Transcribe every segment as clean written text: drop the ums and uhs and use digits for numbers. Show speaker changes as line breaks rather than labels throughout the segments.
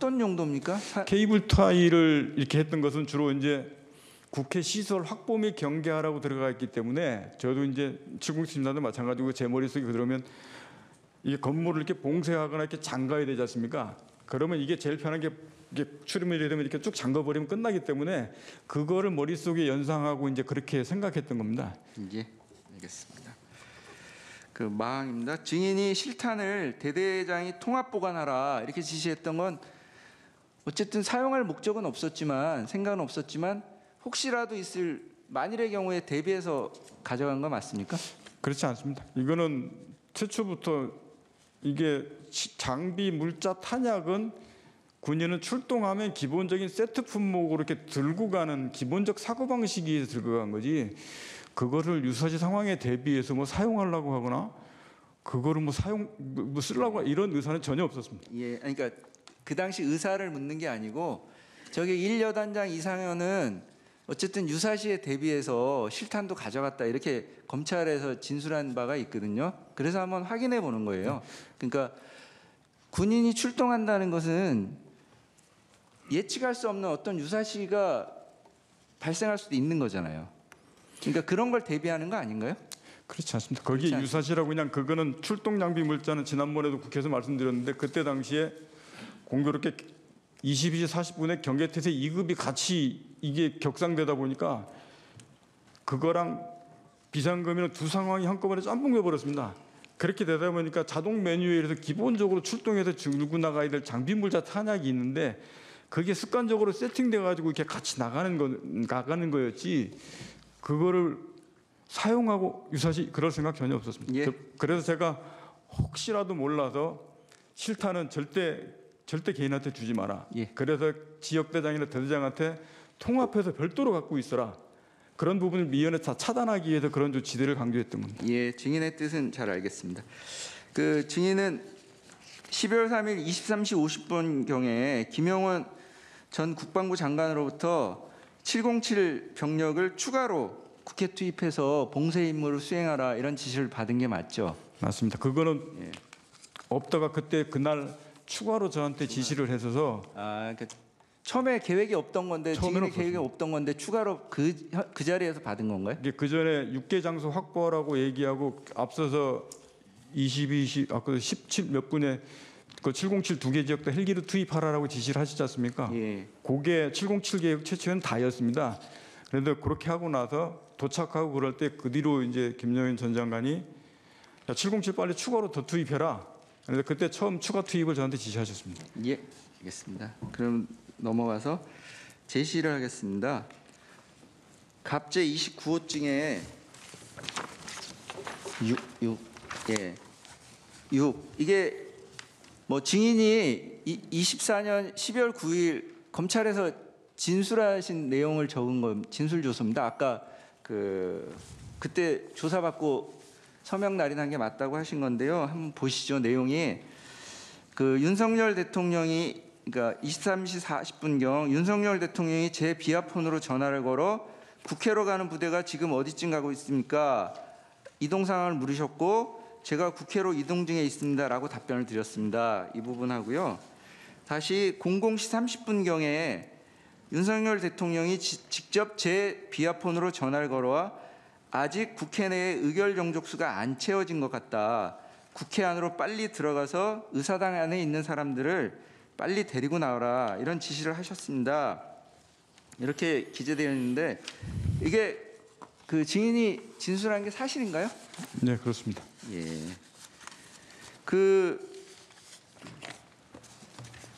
어떤 용도입니까?
케이블 타이를 이렇게 했던 것은 주로 이제 국회 시설 확보 및 경계하라고 들어가 있기 때문에 저도 이제 70심사도 마찬가지고 제 머릿속에 그러면 이게 건물을 이렇게 봉쇄하거나 이렇게 잠가야 되지 않습니까? 그러면 이게 제일 편한 게 이게 출입문이 되면 이렇게 쭉 잠가버리면 끝나기 때문에 그거를 머릿속에 연상하고 이제 그렇게 생각했던 겁니다.
예, 알겠습니다. 그 마항입니다. 증인이 실탄을 대대장이 통합 보관하라 이렇게 지시했던 건 어쨌든 사용할 목적은 없었지만 생각은 없었지만 혹시라도 있을 만일의 경우에 대비해서 가져간 거 맞습니까?
그렇지 않습니다. 이거는 최초부터 이게 장비, 물자, 탄약은 군인은 출동하면 기본적인 세트 품목으로 이렇게 들고 가는 기본적 사고 방식이 들고 간 거지. 그거를 유사시 상황에 대비해서 뭐 사용하려고 하거나 그거를 뭐 쓰려고 이런 의사는 전혀 없었습니다.
예, 그러니까 그 당시 의사를 묻는 게 아니고 저기 1여단장 이상현은 어쨌든 유사시에 대비해서 실탄도 가져갔다 이렇게 검찰에서 진술한 바가 있거든요. 그래서 한번 확인해 보는 거예요. 그러니까 군인이 출동한다는 것은 예측할 수 없는 어떤 유사시가 발생할 수도 있는 거잖아요. 그러니까 그런 걸 대비하는 거 아닌가요?
그렇지 않습니다. 거기 유사시라고 그냥 그거는 출동 장비 물자는 지난번에도 국회에서 말씀드렸는데 그때 당시에 공교롭게 22시 40분에 경계태세 2급이 같이 이게 격상되다 보니까 그거랑 비상금이랑 두 상황이 한꺼번에 짬뽕돼 버렸습니다. 그렇게 되다 보니까 자동 메뉴에서 기본적으로 출동해서 들고 나가야 될 장비 물자 탄약이 있는데 그게 습관적으로 세팅돼 가지고 이렇게 같이 나가는 거였지 그거를 사용하고 유사시 그럴 생각 전혀 없었습니다.
예.
그래서 제가 혹시라도 몰라서 실탄은 절대 개인한테 주지 마라.
예.
그래서 지역대장이나 대대장한테 통합해서 별도로 갖고 있어라. 그런 부분을 미연에 다 차단하기 위해서 그런 조치들을 강조했던 겁니다.
예, 증인의 뜻은 잘 알겠습니다. 그 증인은 12월 3일 23시 50분경에 김영원 전 국방부 장관으로부터 707 병력을 추가로 국회 투입해서 봉쇄 임무를 수행하라 이런 지시를 받은 게 맞죠?
맞습니다. 그거는 없다가 그날 추가로 저한테 지시를 해서
그러니까 처음에 계획이 없던 건데 증인의 계획이 없던 건데 추가로 그 자리에서 받은 건가요?
이게 그 전에 육계 장소 확보하라고 얘기하고 앞서서 22시 아까 17 몇 분에 그 707 두 개 지역도 헬기를 투입하라고 지시를 하시지 않습니까?
예.
그게 707 계획 최초는 다였습니다. 그런데 그렇게 하고 나서 도착하고 그럴 때 그 뒤로 이제 김영현 전 장관이 야, 707 빨리 추가로 더 투입해라. 그래서 그때 처음 추가 투입을 저한테 지시하셨습니다.
예, 알겠습니다. 그럼 넘어가서 제시를 하겠습니다. 갑제 29호증에 6 이게 뭐 증인이 24년 12월 9일 검찰에서 진술하신 내용을 적은 건 진술 조서입니다. 아까 그때 조사받고 서명 날인한 게 맞다고 하신 건데요. 한번 보시죠. 내용이 그 윤석열 대통령이 그러니까 23시 40분경 윤석열 대통령이 제 비아폰으로 전화를 걸어 국회로 가는 부대가 지금 어디쯤 가고 있습니까? 이동 상황을 물으셨고 제가 국회로 이동 중에 있습니다라고 답변을 드렸습니다. 이 부분 하고요. 다시 00시 30분경에 윤석열 대통령이 직접 제 비아폰으로 전화를 걸어와 아직 국회 내에 의결 정족수가 안 채워진 것 같다. 국회 안으로 빨리 들어가서 의사당 안에 있는 사람들을 빨리 데리고 나와라. 이런 지시를 하셨습니다. 이렇게 기재되어 있는데 이게 그 증인이 진술한 게 사실인가요?
네, 그렇습니다.
예.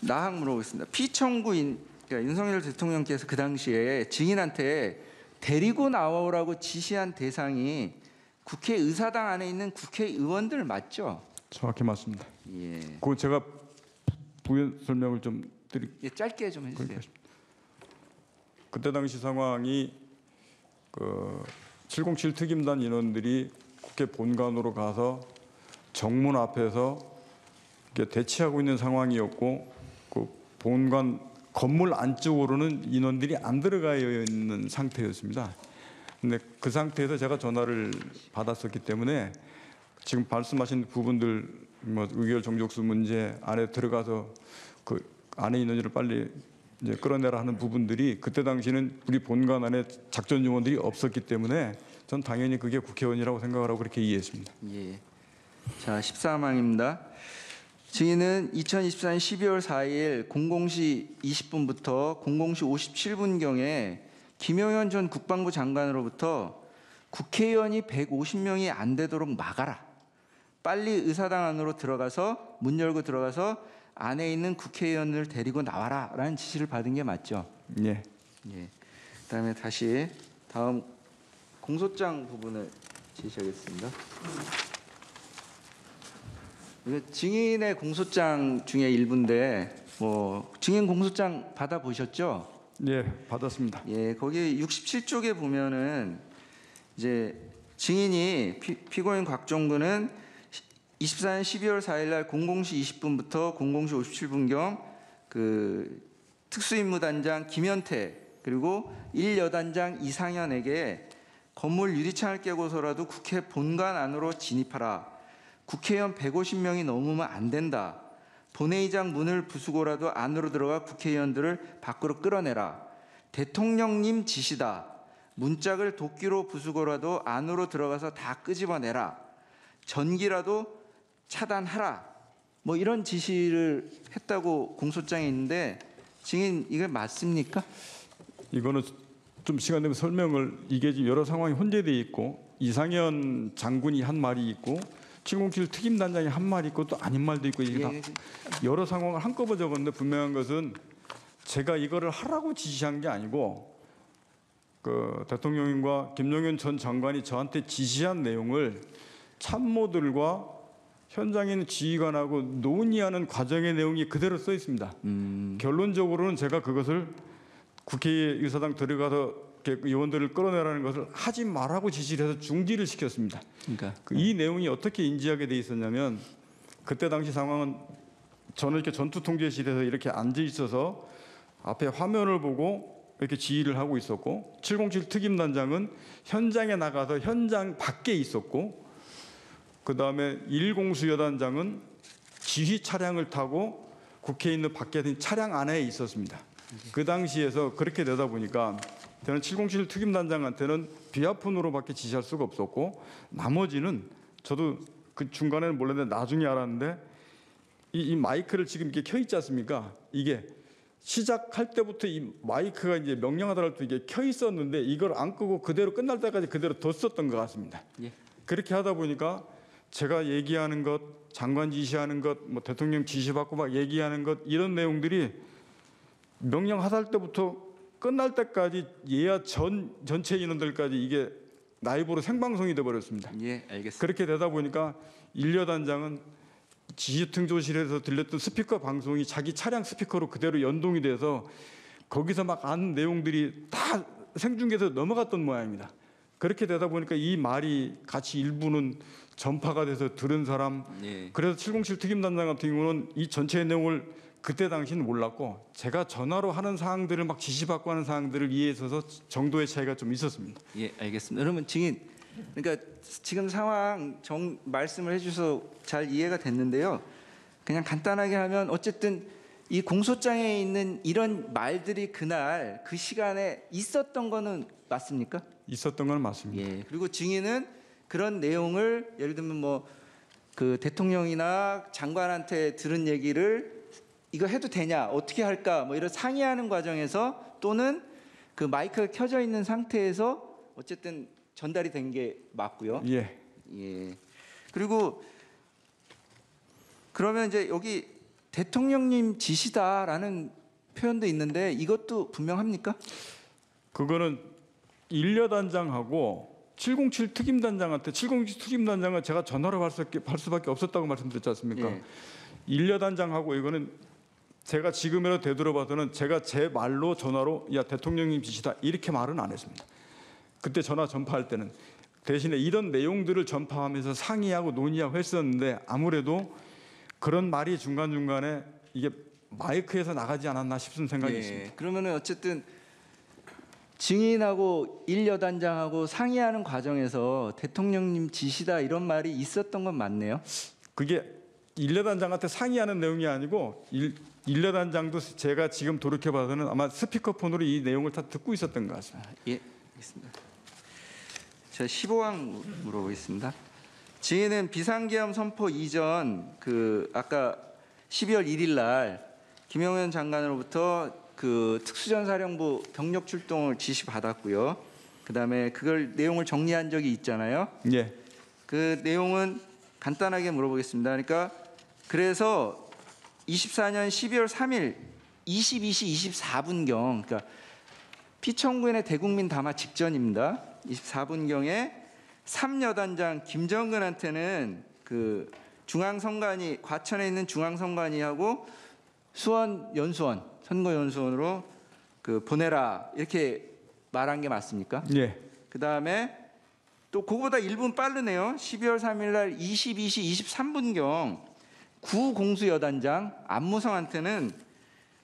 나항 물어보겠습니다. 피청구인 그러니까 윤석열 대통령께서 그 당시에 증인한테 데리고 나오라고 지시한 대상이 국회 의사당 안에 있는 국회의원들 맞죠?
정확히 맞습니다.
예.
그거 제가 부연 설명을 좀 드릴게요.
예, 짧게 좀 해주세요.
그때 당시 상황이 그 707 특임단 인원들이 국회 본관으로 가서 정문 앞에서 이렇게 대치하고 있는 상황이었고 그 본관 건물 안쪽으로는 인원들이 안 들어가 있는 상태였습니다. 근데 그 상태에서 제가 전화를 받았었기 때문에 지금 말씀하신 부분들 뭐 의결 정족수 문제 안에 들어가서 그 안에 있는 일을 빨리 이제 끌어내라 하는 부분들이 그때 당시는 우리 본관 안에 작전 요원들이 없었기 때문에 전 당연히 그게 국회의원이라고 생각을 하고 그렇게 이해했습니다.
예. 자, 14항입니다. 증인은 2024년 12월 4일 00시 20분부터 00시 57분경에 김용현 전 국방부 장관으로부터 국회의원이 150명이 안 되도록 막아라. 빨리 의사당 안으로 들어가서 문 열고 들어가서 안에 있는 국회의원을 데리고 나와라라는 지시를 받은 게 맞죠?
예.
예. 그다음에 다시 다음 공소장 부분을 제시하겠습니다. 이게 증인의 공소장 중에 일부인데 뭐 증인 공소장 받아 보셨죠?
예, 받았습니다.
예, 거기 67쪽에 보면은 이제 증인이 피고인 곽종근은 24년 12월 4일 날 00시 20분부터 00시 57분경 그 특수임무단장 김현태 그리고 1여단장 이상현에게 건물 유리창을 깨고서라도 국회 본관 안으로 진입하라. 국회의원 150명이 넘으면 안 된다. 본회의장 문을 부수고라도 안으로 들어가 국회의원들을 밖으로 끌어내라. 대통령님 지시다. 문짝을 도끼로 부수고라도 안으로 들어가서 다 끄집어내라. 전기라도 차단하라. 뭐 이런 지시를 했다고 공소장에 있는데 증인 이게 맞습니까?
이거는 좀 시간 되면 설명을 이게 지금 여러 상황이 혼재되어 있고 이상현 장군이 한 말이 있고 707 특임단장이 한 말이 있고 또 아닌 말도 있고 이게 다 여러 상황을 한꺼번에 적었는데 분명한 것은 제가 이거를 하라고 지시한 게 아니고 그 대통령님과 김용현 전 장관이 저한테 지시한 내용을 참모들과 현장에 있는 지휘관하고 논의하는 과정의 내용이 그대로 써 있습니다. 결론적으로는 제가 그것을 국회의사당 들어가서 의원들을 끌어내라는 것을 하지 말라고 지시를 해서 중지를 시켰습니다.
그러니까
이 내용이 어떻게 인지하게 돼 있었냐면 그때 당시 상황은 저는 이렇게 전투통제실에서 이렇게 앉아 있어서 앞에 화면을 보고 이렇게 지휘를 하고 있었고 707 특임단장은 현장에 나가서 현장 밖에 있었고 그 다음에 1공수 여단장은 지휘 차량을 타고 국회에 있는 밖에 있는 차량 안에 있었습니다. 그 당시에서 그렇게 되다 보니까 저는 707 특임단장한테는 비아폰으로밖에 지시할 수가 없었고 나머지는 저도 그 중간에는 몰랐는데 나중에 알았는데 이 마이크를 지금 이게 켜 있지 않습니까? 이게 시작할 때부터 이 마이크가 이제 명령하더라도 이게 켜 있었는데 이걸 안 끄고 그대로 끝날 때까지 그대로 뒀었던 것 같습니다.
예.
그렇게 하다 보니까 제가 얘기하는 것, 장관 지시하는 것, 뭐 대통령 지시받고 막 얘기하는 것 이런 내용들이 명령하달 때부터 끝날 때까지 예하 전체 인원들까지 이게 라이브로 생방송이 돼 버렸습니다.
예, 알겠습니다.
그렇게 되다 보니까 1여단장은 지휘통조실에서 들렸던 스피커 방송이 자기 차량 스피커로 그대로 연동이 돼서 거기서 막 아는 내용들이 다 생중계에서 넘어갔던 모양입니다. 그렇게 되다 보니까 이 말이 같이 일부는 전파가 돼서 들은 사람
예.
그래서 707 특임단장 같은 경우는 이 전체의 내용을 그때 당시는 몰랐고 제가 전화로 하는 사항들을 막 지시받고 하는 사항들을 이해해서 정도의 차이가 좀 있었습니다.
예, 알겠습니다. 그러면 증인, 그러니까 지금 상황 말씀을 해주셔서 잘 이해가 됐는데요. 그냥 간단하게 하면 어쨌든 이 공소장에 있는 이런 말들이 그날 그 시간에 있었던 거는 맞습니까?
있었던 건 맞습니다.
예. 그리고 증인은 그런 내용을 예를 들면 뭐 그 대통령이나 장관한테 들은 얘기를 이거 해도 되냐 어떻게 할까 뭐 이런 상의하는 과정에서 또는 그 마이크가 켜져 있는 상태에서 어쨌든 전달이 된 게 맞고요.
예.
예. 그리고 그러면 이제 여기 대통령님 지시다라는 표현도 있는데 이것도 분명합니까?
그거는 1여단장하고 707 특임단장한테 707 특임단장은 제가 전화로 할 수밖에 없었다고 말씀드렸지 않습니까?
예.
1여단장하고 이거는 제가 지금이라도 되돌아봐서는 제가 제 말로 전화로 야 대통령님 지시다 이렇게 말은 안 했습니다. 그때 전화 전파할 때는 대신에 이런 내용들을 전파하면서 상의하고 논의하고 했었는데 아무래도 그런 말이 중간중간에 이게 마이크에서 나가지 않았나 싶은 생각이
예.
있습니다.
그러면은 어쨌든 증인하고 1여단장하고 상의하는 과정에서 대통령님 지시다 이런 말이 있었던 건 맞네요.
그게 일레단장한테 상의하는 내용이 아니고 일레단장도 제가 지금 돌이켜 봐서는 아마 스피커폰으로 이 내용을 다 듣고 있었던 것 같습니다.
예, 알겠습니다. 제가 15항 물어보겠습니다. 증인은 비상계엄 선포 이전 그 아까 12월 1일 날 김영현 장관으로부터 그 특수전사령부 병력 출동을 지시받았고요. 그다음에 그걸 내용을 정리한 적이 있잖아요.
예,
그 내용은 간단하게 물어보겠습니다. 그러니까 그래서 24년 12월 3일 22시 24분경 그러니까 피청구인의 대국민 담화 직전입니다. 24분경에 3여단장 김정근한테는 그 중앙선관위 과천에 있는 중앙선관위하고 수원 연수원 선거 연수원으로 그 보내라 이렇게 말한 게 맞습니까?
예,
그 다음에 또 그거보다 1분 빠르네요. 12월 3일 날 22시 23분경 구공수 여단장 안무성한테는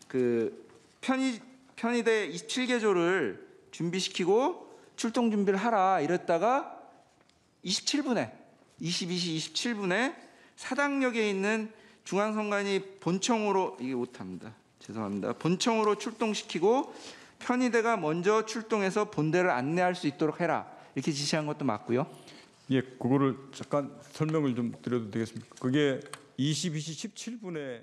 그 편의대 27개조를 준비시키고 출동 준비를 하라 이랬다가 22시 27분에 사당역에 있는 중앙선관위 본청으로 이게 못합니다. 죄송합니다. 본청으로 출동시키고 편의대가 먼저 출동해서 본대를 안내할 수 있도록 해라 이렇게 지시한 것도 맞고요.
예, 그거를 잠깐 설명을 좀 드려도 되겠습니까? 그게 22시 17분에